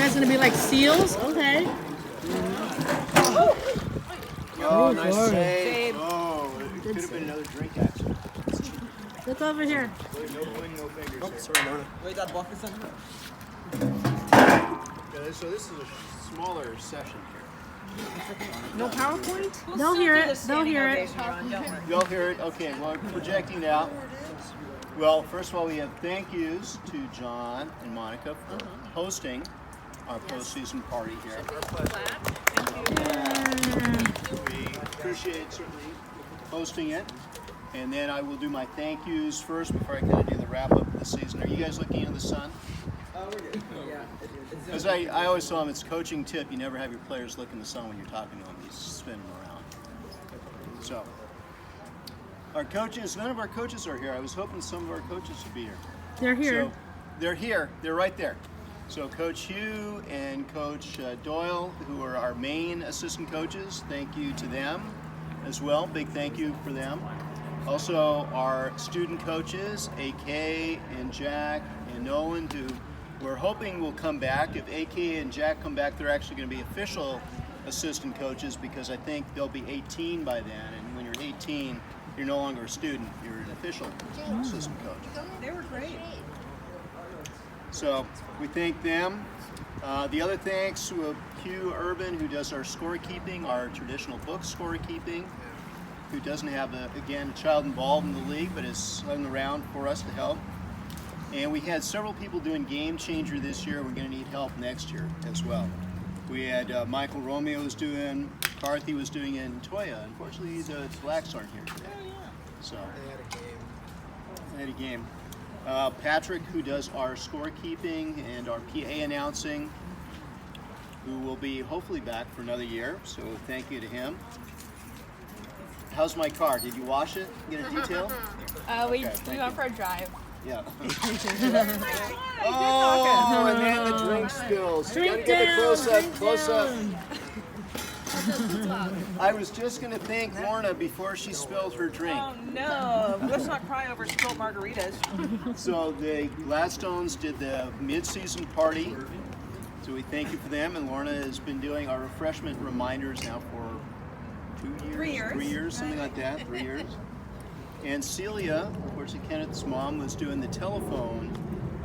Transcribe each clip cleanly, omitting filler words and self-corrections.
guys gonna be like seals? Okay. Oh, nice save. Oh, it could have been another drink, actually. Look over here. No pointing, no fingers. Oh, sorry, Lorna. Wait, that block is something? Yeah, so this is a smaller session here. No PowerPoint? They'll hear it. They'll hear it. You'll hear it? Okay, well, projecting now. Well, first of all, we have thank yous to John and Monica for hosting our postseason party here. We appreciate certainly hosting it. And then I will do my thank yous first before I kind of do the wrap up of the season. Are you guys looking into the sun? Oh, we're good. Yeah. Because I always tell them it's a coaching tip. You never have your players look in the sun when you're talking to them. You spin them around. So, our coaches, none of our coaches are here. I was hoping some of our coaches would be here. They're here. So, they're here. They're right there. So Coach Hugh and Coach Doyle, who are our main assistant coaches, thank you to them as well. Big thank you for them. Also, our student coaches, AK and Jack and Nolan, who we're hoping will come back. If AK and Jack come back, they're actually going to be official assistant coaches because I think they'll be 18 by then. And when you're 18, you're no longer a student, you're an official assistant coach. They were great. So we thank them. The other thanks to Hugh Urban, who does our scorekeeping, our traditional book scorekeeping, who doesn't have, a child involved in the league, but is hung around for us to help. And we had several people doing Game Changer this year. We're going to need help next year as well. We had Michael Romeo was doing, McCarthy was doing it, and Toya. Unfortunately, the Blacks aren't here today. So they had a game. Patrick, who does our scorekeeping and our PA announcing, who will be hopefully back for another year. So thank you to him. How's my car? Did you wash it? Get a detail? We went for a drive. Yeah. Oh, and then the drink spills. You gotta get the close up. I was just going to thank Lorna before she spilled her drink. Oh no, let's not cry over spilled margaritas. So the Gladstones did the mid-season party. So we thank you for them. And Lorna has been doing our refreshment reminders now for 2 years? 3 years. 3 years, something like that, 3 years. And Celia, of course, Kenneth's mom, was doing the telephone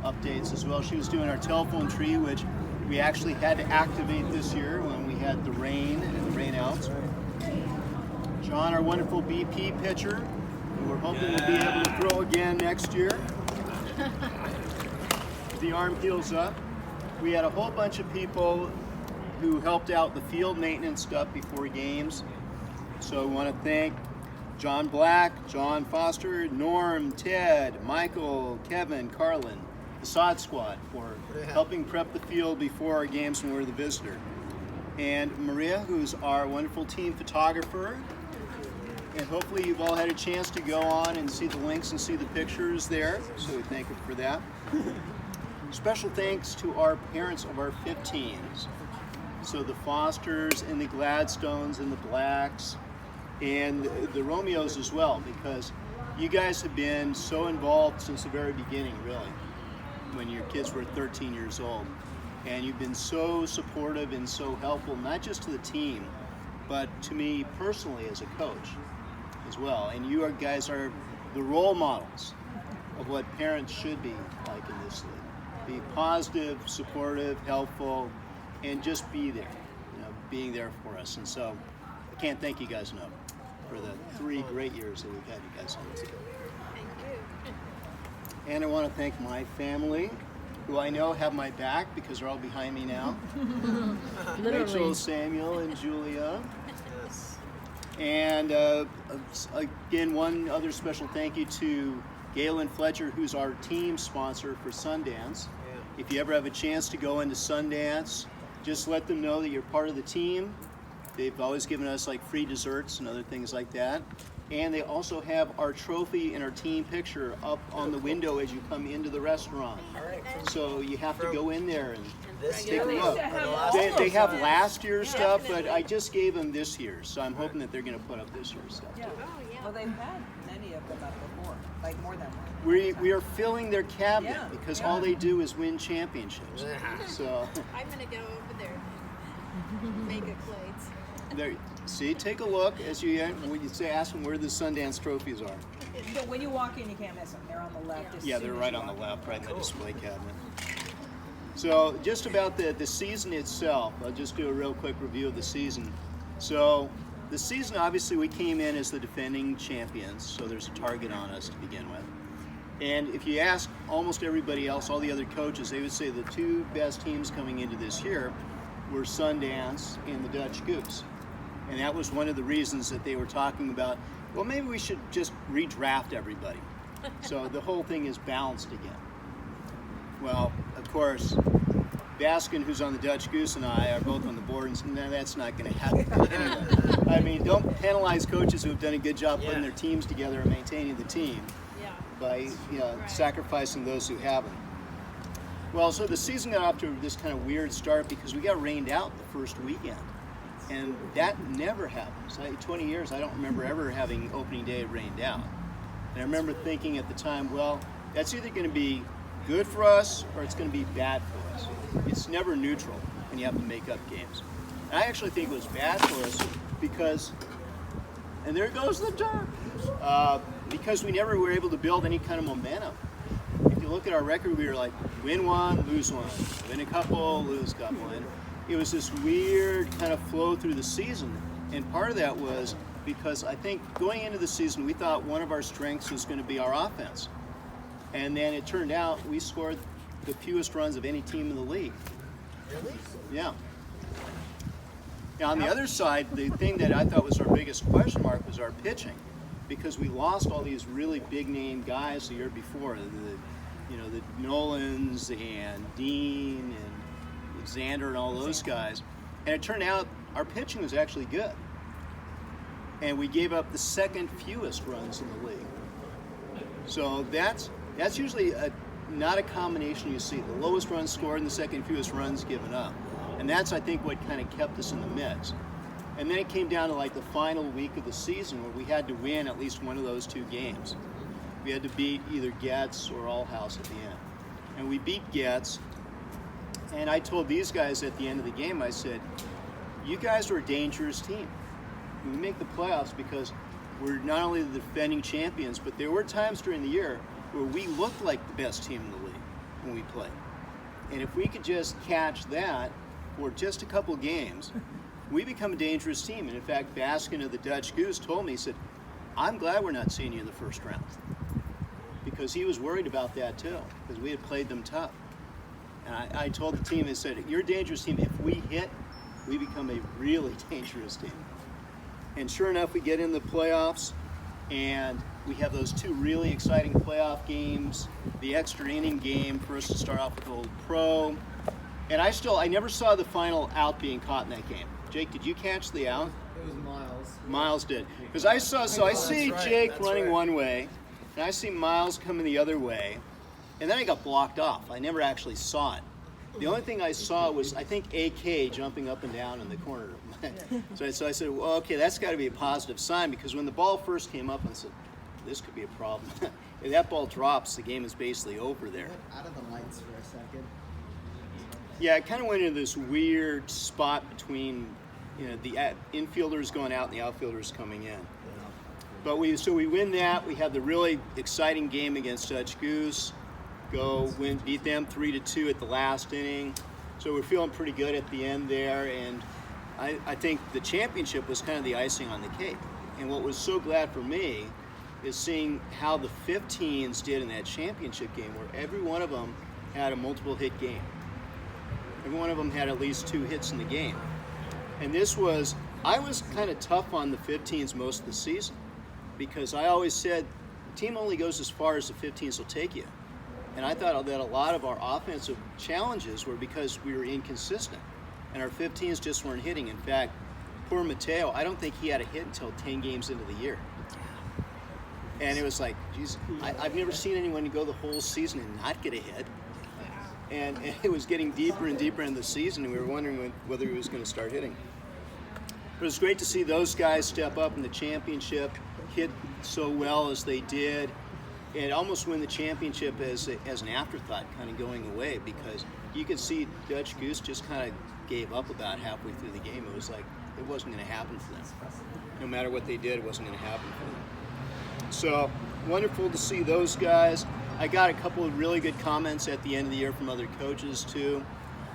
updates as well. She was doing our telephone tree, which we actually had to activate this year when we had the rain and the rain outs. John, our wonderful BP pitcher, who we're hoping will be able to throw again next year. The arm heals up. We had a whole bunch of people who helped out the field maintenance stuff before games. So we want to thank John Black, John Foster, Norm, Ted, Michael, Kevin, Carlin, the SOD squad for helping prep the field before our games when we're the visitor. And Maria, who's our wonderful team photographer. And hopefully you've all had a chance to go on and see the links and see the pictures there. So we thank you for that. Special thanks to our parents of our 15s. So the Fosters and the Gladstones and the Blacks and the Romeos as well, because you guys have been so involved since the very beginning, really, when your kids were 13 years old. And you've been so supportive and so helpful, not just to the team, but to me personally as a coach as well. And you guys are the role models of what parents should be like in this league. Be positive, supportive, helpful, and just be there, being there for us. And so I can't thank you guys enough for the 3 great years that we've had you guys on. Thank you. And I want to thank my family, who I know have my back because they're all behind me now. Rachel, Samuel, and Julia. And again, one other special thank you to Galen Fletcher, who's our team sponsor for Sundance. If you ever have a chance to go into Sundance, just let them know that you're part of the team. They've always given us like free desserts and other things like that. And they also have our trophy and our team picture up on the window as you come into the restaurant. So you have to go in there and take a look. They have last year's stuff, but I just gave them this year's. So I'm hoping that they're going to put up this year's stuff too. Well, they've had many of them up before. like more than one. We are filling their cabinet Yeah, because yeah. all they do is win championships. So I'm gonna go over there and make a plate. there, see, take a look as you when you say ask them where the Sundance trophies are. So when you walk in, you can't miss them. They're on the left. as Yeah, soon they're as right you on the walk in. left, right in the display cabinet. So just about the season itself, I'll just do a real quick review of the season. So the season, obviously, we came in as the defending champions, so there's a target on us to begin with. And if you ask almost everybody else, all the other coaches, they would say the two best teams coming into this year were Sundance and the Dutch Goose. And that was one of the reasons that they were talking about, well, maybe we should just redraft everybody. So the whole thing is balanced again. Well, of course, Baskin, who's on the Dutch Goose, and I are both on the board, and no, that's not going to happen anyway. I mean, don't penalize coaches who have done a good job putting their teams together and maintaining the team Yeah. by Right. sacrificing those who haven't. Well, so the season got off to this kind of weird start because we got rained out the first weekend. And that never happens. 20 years, I don't remember ever having opening day rained out. And I remember thinking at the time, well, that's either going to be good for us or it's going to be bad for us. It's never neutral when you have to make up games. And I actually think it was bad for us because, and there goes the dirt, because we never were able to build any kind of momentum. If you look at our record, we were like, win one, lose one, win a couple, lose a couple. And it was this weird kind of flow through the season. And part of that was because I think going into the season, we thought one of our strengths was going to be our offense. And then it turned out we scored the fewest runs of any team in the league. Really? Yeah. Now, on the other side, the thing that I thought was our biggest question mark was our pitching, because we lost all these really big name guys the year before, the Nolans and Dean and Xander and all those guys. And it turned out our pitching was actually good. And we gave up the second fewest runs in the league. So that's usually not a combination you see. The lowest runs scored and the second fewest runs given up. And that's, I think, what kind of kept us in the mix. And then it came down to like the final week of the season where we had to win at least one of those two games. We had to beat either Getz or All House at the end. And we beat Getz. And I told these guys at the end of the game, I said, you guys are a dangerous team. We make the playoffs because we're not only the defending champions, but there were times during the year where we looked like the best team in the league when we played. And if we could just catch that for just a couple games, we become a dangerous team. And in fact, Baskin of the Dutch Goose told me, he said, I'm glad we're not seeing you in the first round. Because he was worried about that too, because we had played them tough. And I told the team, I said, you're a dangerous team. If we hit, we become a really dangerous team. And sure enough, we get in the playoffs, and we have those two really exciting playoff games, the extra inning game for us to start off with Old Pro. And I never saw the final out being caught in that game. Jake, did you catch the out? It was Miles. Miles did. Because I see Jake running one way, and I see Miles coming the other way, and then I got blocked off. I never actually saw it. The only thing I saw was, I think, AK jumping up and down in the corner. So I said, well, okay, that's got to be a positive sign, because when the ball first came up, I said, this could be a problem. If that ball drops, the game is basically over there. Out of the lights for a second. Yeah, it kind of went into this weird spot between, the infielders going out and the outfielders coming in. But we win that. We have the really exciting game against Dutch Goose. Beat them 3-2 at the last inning. So we're feeling pretty good at the end there. And I think the championship was kind of the icing on the cake. And what was so glad for me is seeing how the 15s did in that championship game, where every one of them had a multiple hit game. Every one of them had at least 2 hits in the game. And I was kind of tough on the 15s most of the season, because I always said the team only goes as far as the 15s will take you. And I thought that a lot of our offensive challenges were because we were inconsistent, and our 15s just weren't hitting. In fact, poor Mateo, I don't think he had a hit until 10 games into the year. And it was like, geez, I've never seen anyone go the whole season and not get a hit. And it was getting deeper and deeper in the season, and we were wondering whether he was going to start hitting. But it was great to see those guys step up in the championship, hit so well as they did. it almost win the championship as an afterthought, kind of going away, because you could see Dutch Goose just kind of gave up about halfway through the game. It was like it wasn't going to happen for them. No matter what they did, it wasn't going to happen for them. So wonderful to see those guys. I got a couple of really good comments at the end of the year from other coaches too.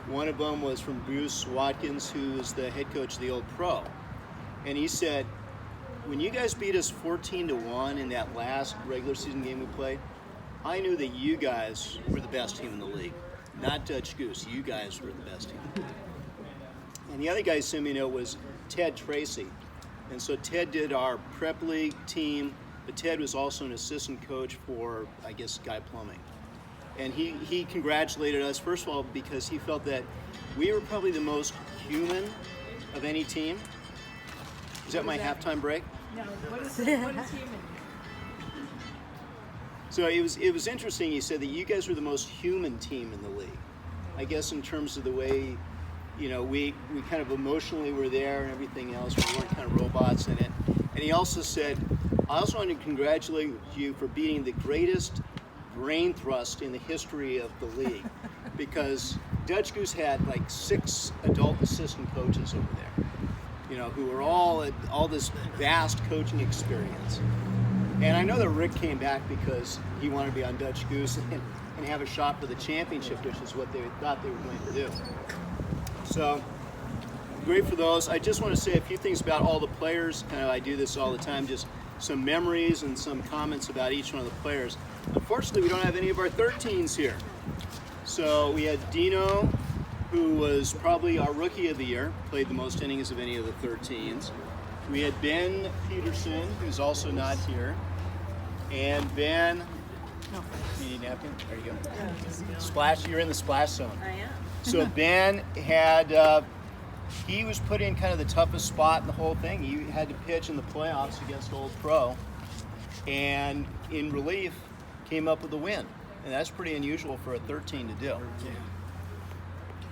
One of them was from Bruce Watkins, who is the head coach of the Old Pro. And he said, when you guys beat us 14-1 in that last regular season game we played, I knew that you guys were the best team in the league. Not Dutch Goose, you guys were the best team. And the other guy sent me a note was Ted Tracy. And so Ted did our prep league team, but Ted was also an assistant coach for, I guess, Guy Plumbing. And he congratulated us, first of all, because he felt that we were probably the most human of any team. Is that my halftime break? No, what is human? So it was interesting. He said that you guys were the most human team in the league. I guess in terms of the way, you know, we kind of emotionally were there and everything else. We weren't kind of robots in it. And he also said, I also want to congratulate you for beating the greatest brain thrust in the history of the league, because Dutch Goose had like 6 adult assistant coaches over there, you know, who were all this vast coaching experience. And I know that Rick came back because he wanted to be on Dutch Goose and have a shot for the championship, which is what they thought they were going to do. So great for those. I just want to say a few things about all the players. Kind of, I do this all the time, just some memories and some comments about each one of the players. Unfortunately, we don't have any of our 13s here. So we had Dino, who was probably our rookie of the year, played the most innings of any of the 13s. We had Ben Peterson, who's also not here. And Ben, you need a napkin? There you go. Splash, you're in the splash zone. I am. So Ben had, he was put in kind of the toughest spot in the whole thing. He had to pitch in the playoffs against Old Pro. And in relief, came up with a win. And that's pretty unusual for a 13 to do.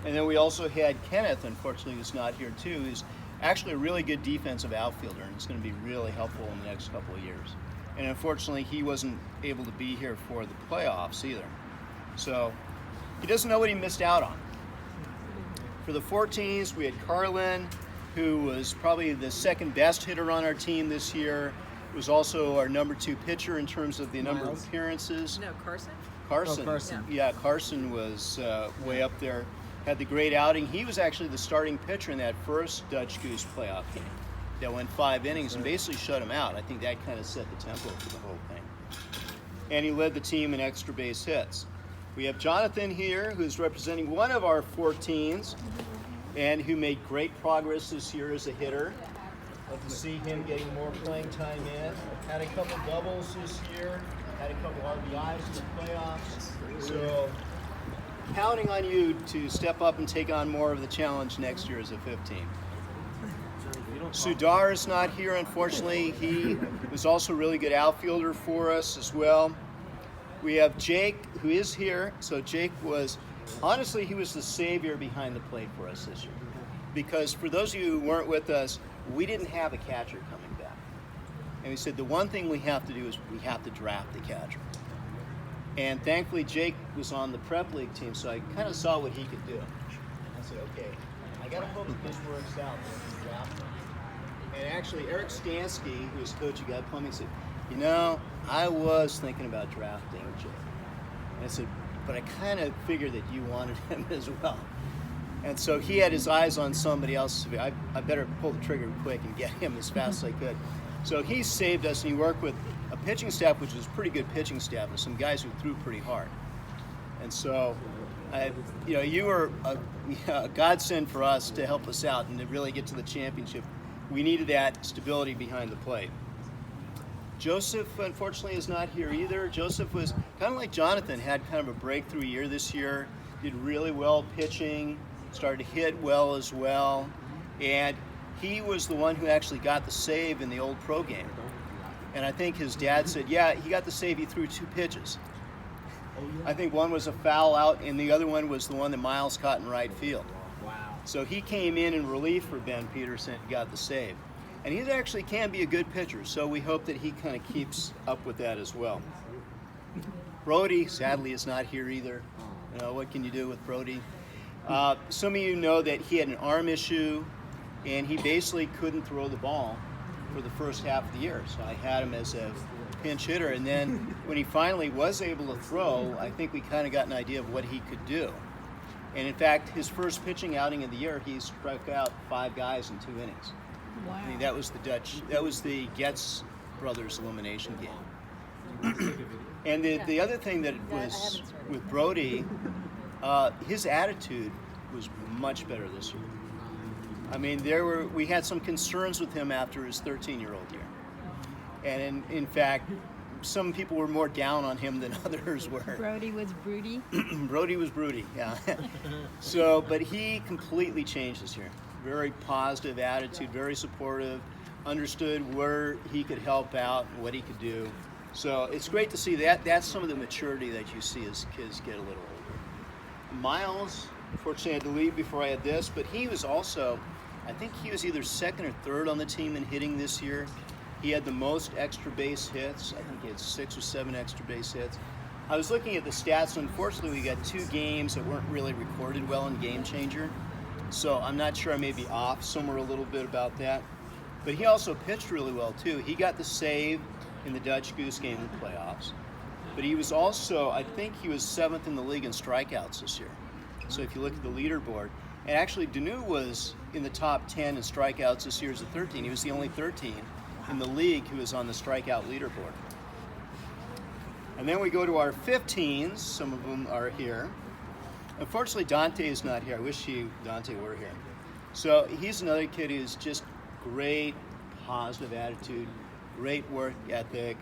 And then we also had Kenneth, unfortunately, who's not here too, who's actually a really good defensive outfielder, and it's going to be really helpful in the next couple of years. And unfortunately, he wasn't able to be here for the playoffs either. So he doesn't know what he missed out on. For the 14s, we had Carlin, who was probably the second best hitter on our team this year. Was also our number 2 pitcher in terms of the number of appearances. No, Carson? Carson. Oh, Carson. Yeah, Carson was way up there. Had the great outing. He was actually the starting pitcher in that first Dutch Goose playoff game that went 5 innings and basically shut him out. I think that kind of set the tempo for the whole thing. And he led the team in extra base hits. We have Jonathan here, who's representing one of our 14s and who made great progress this year as a hitter. Love to see him getting more playing time in. Had a couple doubles this year. Had a couple RBIs in the playoffs. So counting on you to step up and take on more of the challenge next year as a 15. Sudar is not here, unfortunately. He was also a really good outfielder for us as well. We have Jake, who is here. So Jake was, honestly, he was the savior behind the plate for us this year. Because for those of you who weren't with us, we didn't have a catcher coming back. And we said the one thing we have to do is we have to draft the catcher. And thankfully Jake was on the prep league team, so I kind of saw what he could do. I said, okay, I got to hope that this works out. And actually Eric Stansky, who was coach of Guy Plumbing, said, you know, I was thinking about drafting Jake. And I said, but I kind of figured that you wanted him as well. And so he had his eyes on somebody else. I better pull the trigger quick and get him as fast as I could. So he saved us, and he worked with a pitching staff, which was a pretty good pitching staff, and some guys who threw pretty hard. And so, you were a godsend for us to help us out and to really get to the championship. We needed that stability behind the plate. Joseph, unfortunately, is not here either. Joseph was kind of like Jonathan, had kind of a breakthrough year this year, did really well pitching, started to hit well as well, and he was the one who actually got the save in the Old Pro game. And I think his dad said, yeah, he got the save, he threw 2 pitches. I think one was a foul out, and the other one was the one that Miles caught in right field. Wow. So he came in relief for Ben Peterson and got the save. And he actually can be a good pitcher, so we hope that he kind of keeps up with that as well. Brody, sadly, is not here either. What can you do with Brody? Some of you know that he had an arm issue, and he basically couldn't throw the ball for the first half of the year. So I had him as a pinch hitter, and then when he finally was able to throw, I think we kind of got an idea of what he could do. And in fact, his first pitching outing of the year, he struck out 5 guys in 2 innings. Wow. I mean, that was the Getz brothers elimination game. And the other thing that was with Brody, his attitude was much better this year. I mean, we had some concerns with him after his 13-year-old year. And in fact, some people were more down on him than others were. Brody was broody. Brody was broody, yeah. So, but he completely changed this year. Very positive attitude, very supportive, understood where he could help out and what he could do. So it's great to see that. That's some of the maturity that you see as kids get a little older. Miles, unfortunately, I had to leave before I had this, but he was also, I think he was either second or third on the team in hitting this year. He had the most extra base hits. I think he had 6 or 7 extra base hits. I was looking at the stats. Unfortunately, we got 2 games that weren't really recorded well in Game Changer. So I'm not sure, I may be off somewhere a little bit about that. But he also pitched really well, too. He got the save in the Dutch Goose game in the playoffs. But he was also, I think he was 7th in the league in strikeouts this year. So if you look at the leaderboard, and actually Danu was in the top 10 in strikeouts this year as a 13. He was the only 13 in the league who was on the strikeout leaderboard. And then we go to our 15s. Some of them are here. Unfortunately, Dante is not here. I wish Dante were here. So he's another kid who's just great, positive attitude, great work ethic,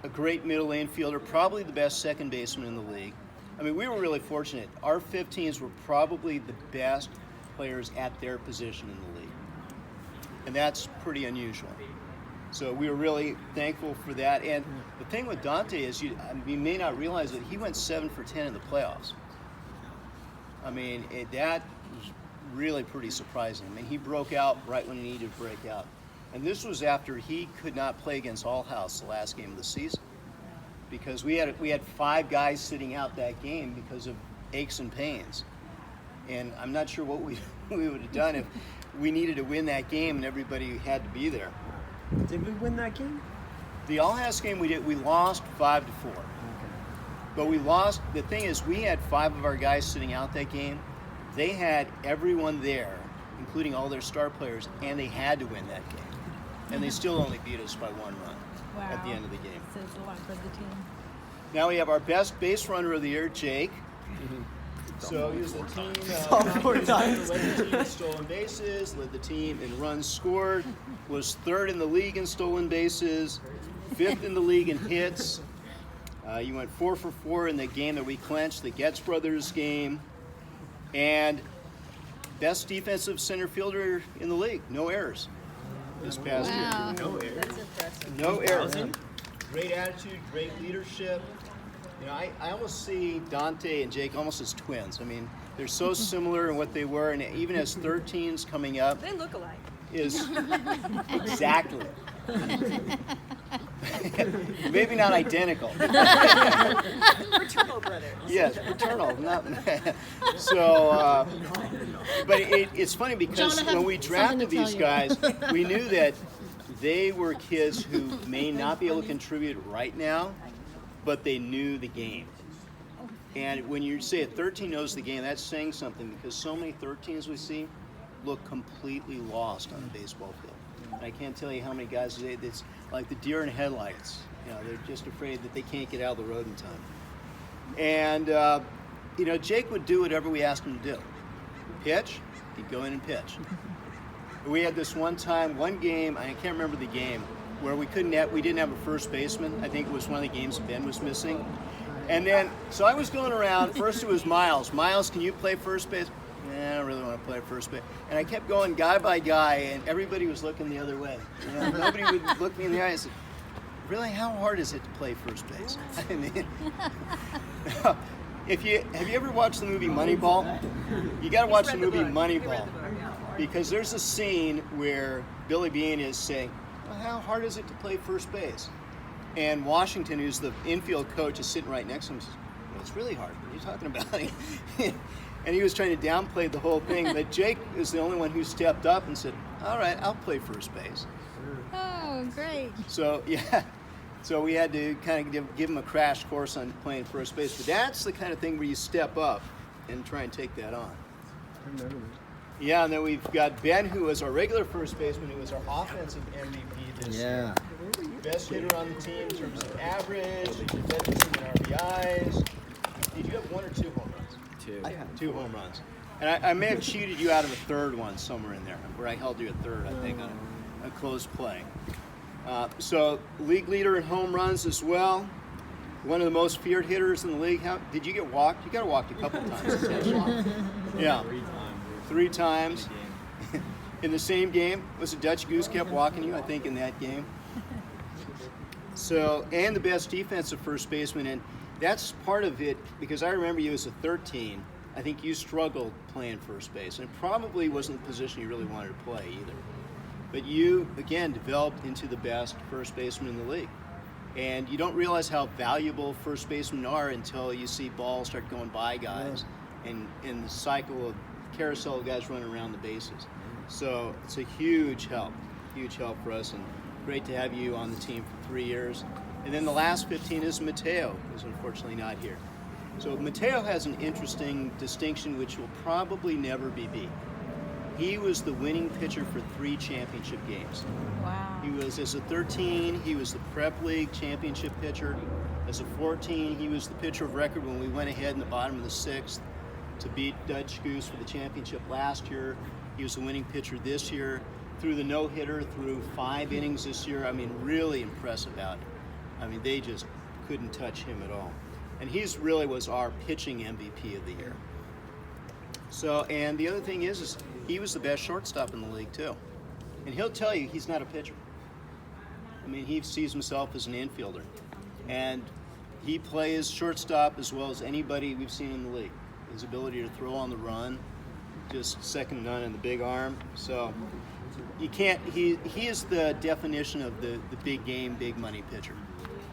a great middle infielder, probably the best second baseman in the league. I mean, we were really fortunate. Our 15s were probably the best players at their position in the league. And that's pretty unusual. So we were really thankful for that. And the thing with Dante is you may not realize that he went 7 for 10 in the playoffs. I mean, that was really pretty surprising. I mean, he broke out right when he needed to break out. And this was after he could not play against All House the last game of the season. Because we had 5 guys sitting out that game because of aches and pains. And I'm not sure what we would have done if we needed to win that game and everybody had to be there. Did we win that game? The All House game we lost 5-4. Okay. But we lost, the thing is we had 5 of our guys sitting out that game. They had everyone there, including all their star players, and they had to win that game. And they still only beat us by 1 run at the end of the game. Says a lot for the team. Now we have our best base runner of the year, Jake. So he was the team, led the team in stolen bases, led the team in runs scored, was 3rd in the league in stolen bases, 5th in the league in hits. You went 4 for 4 in the game that we clinched, the Getz brothers game, and best defensive center fielder in the league. No errors this past year. No errors. That's impressive. No errors. Great attitude, great leadership. You know, I almost see Dante and Jake almost as twins. I mean, they're so similar in what they were, and even as 13s coming up, They look alike. is exactly. Maybe not identical. Fraternal brother. Yes, fraternal. Not so. But it's funny because John, I have when we something drafted to tell these you. guys, we knew that they were kids who may not be able to contribute right now, but they knew the game. And when you say a 13 knows the game, that's saying something because so many 13s we see look completely lost on a baseball field. And I can't tell you how many guys it's like the deer in headlights. You know, they're just afraid that they can't get out of the road in time. And you know, Jake would do whatever we asked him to do. Pitch, he'd go in and pitch. We had this one game, I can't remember the game, where we didn't have a first baseman. I think it was one of the games Ben was missing. And then, so I was going around, first it was Miles. Miles, can you play first base? I don't really want to play first base. And I kept going guy by guy, and everybody was looking the other way. You know, nobody would look me in the eye and say, really, how hard is it to play first base? I mean, have you ever watched the movie Moneyball? You got to watch the movie Moneyball. Because there's a scene where Billy Beane is saying, well, how hard is it to play first base? And Washington, who's the infield coach, is sitting right next to him. Says, well, it's really hard. What are you talking about? And he was trying to downplay the whole thing. But Jake is the only one who stepped up and said, all right, I'll play first base. Oh, great. So, yeah. So we had to kind of give him a crash course on playing first base. But that's the kind of thing where you step up and try and take that on. I remember that. Yeah, and then we've got Ben, who was our regular first baseman, who was our offensive MVP this year. Best hitter on the team in terms of average, led the team in RBIs. Did you have 1 or 2 home runs? 2. I had 2 home runs. And I may have cheated you out of a third one somewhere in there, where I held you at third, I think, on a close play. So league leader in home runs as well. One of the most feared hitters in the league. Did you get walked? You got walked a couple times. Yeah. 3 times. In the same game, was it Dutch Goose kept walking you, I think, in that game. So, and the best defensive first baseman, and that's part of it, because I remember you as a 13. I think you struggled playing first base, and it probably wasn't the position you really wanted to play either. But you, again, developed into the best first baseman in the league. And you don't realize how valuable first basemen are until you see balls start going by guys, and the cycle of carousel of guys running around the bases. So it's a huge help for us, and great to have you on the team for 3 years. And then the last 15 is Mateo, who's unfortunately not here. So Mateo has an interesting distinction which will probably never be beat. He was the winning pitcher for 3 championship games. Wow. He was, as a 13, he was the Prep League championship pitcher. As a 14, he was the pitcher of record when we went ahead in the bottom of the 6th to beat Dutch Goose for the championship last year. He was the winning pitcher this year. Threw the no-hitter, through 5 innings this year. I mean, really impressive out. I mean, they just couldn't touch him at all. And he's really was our pitching MVP of the year. So, and the other thing is he was the best shortstop in the league too. And he'll tell you he's not a pitcher. I mean, he sees himself as an infielder. And he plays shortstop as well as anybody we've seen in the league. His ability to throw on the run, just second to none in the big arm. So you can't, he is the definition of the big game, big money pitcher.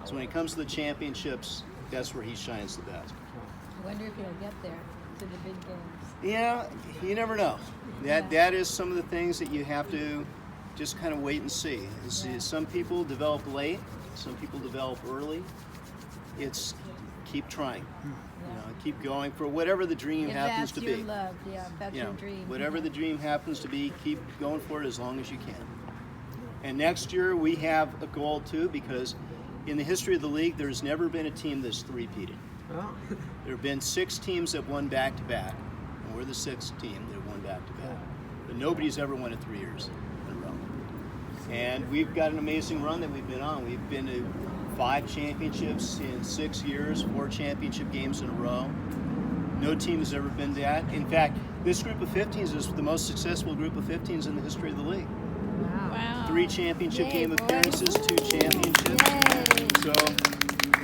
So when it comes to the championships, that's where he shines the best. I wonder if he'll get there to the big games. Yeah, you never know. That is some of the things that you have to just kind of wait and see. Some people develop late, some people develop early. It's keep trying. Keep going for whatever the dream happens to be. If that's your love, if that's your dream. Whatever the dream happens to be, keep going for it as long as you can. And next year we have a goal too, because in the history of the league, there's never been a team that's three-peated. Oh. There have been 6 teams that won back-to-back, and we're the 6th team that won back-to-back. But nobody's ever won it 3 years in a row. And we've got an amazing run that we've been on. We've been to 5 championships in 6 years, 4 championship games in a row. No team has ever been to that. In fact, this group of 15s is the most successful group of 15s in the history of the league. Wow. 3 championship Yay, game boys. appearances, 2 championships. Yay. So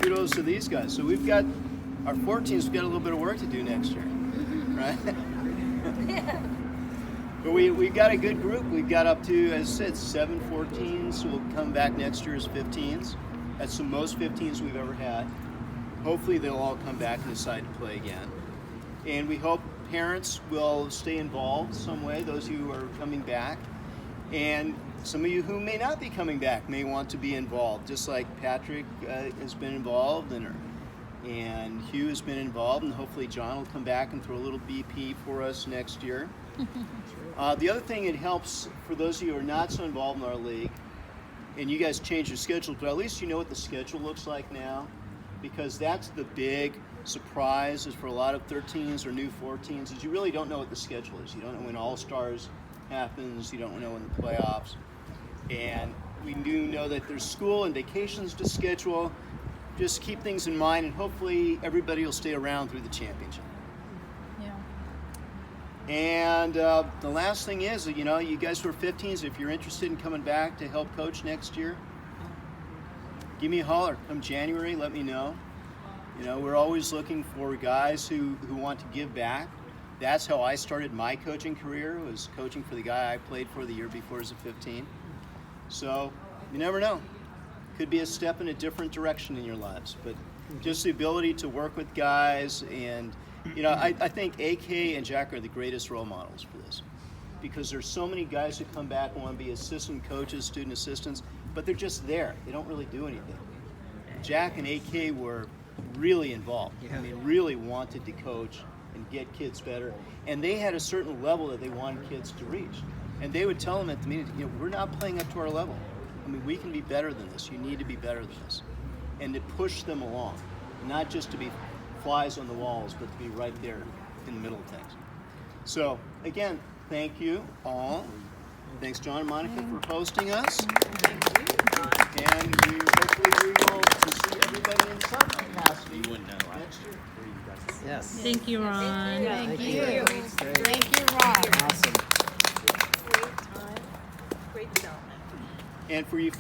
kudos to these guys. So we've got our 14s. We've got a little bit of work to do next year, right? But we've got a good group. We've got up to, as I said, 7 14s. We'll come back next year as 15s. That's the most 15s we've ever had. Hopefully they'll all come back and decide to play again. And we hope parents will stay involved some way, those who are coming back. And some of you who may not be coming back may want to be involved, just like Patrick has been involved, and Hugh has been involved, and hopefully John will come back and throw a little BP for us next year. The other thing, it helps for those of you who are not so involved in our league, and you guys change your schedule, but at least you know what the schedule looks like now, because that's the big surprise is for a lot of 13s or new 14s, is you really don't know what the schedule is. You don't know when All-Stars happens, you don't know when the playoffs. And we do know that there's school and vacations to schedule. Just keep things in mind, and hopefully everybody will stay around through the championship. Yeah. And the last thing is, you guys who are 15s, if you're interested in coming back to help coach next year, give me a holler. Come January, let me know. We're always looking for guys who want to give back. That's how I started my coaching career, was coaching for the guy I played for the year before as a 15. So you never know. could be a step in a different direction in your lives. But just the ability to work with guys, and you know, I think AK and Jack are the greatest role models for this, because there's so many guys who come back and want to be assistant coaches, student assistants, but they're just there. They don't really do anything. Jack and AK were really involved. I mean, really wanted to coach and get kids better, and they had a certain level that they wanted kids to reach. And they would tell them at the meeting, you know, we're not playing up to our level. I mean, we can be better than this. You need to be better than this. And to push them along, not just to be flies on the walls, but to be right there in the middle of things. So, again, thank you all. Thanks, John and Monica, for hosting us. And we hopefully we will see everybody in some capacity next year. Yes. Thank you, Ron. Thank you. Great. Thank you, Ron. Awesome. Great time. Great development. And for you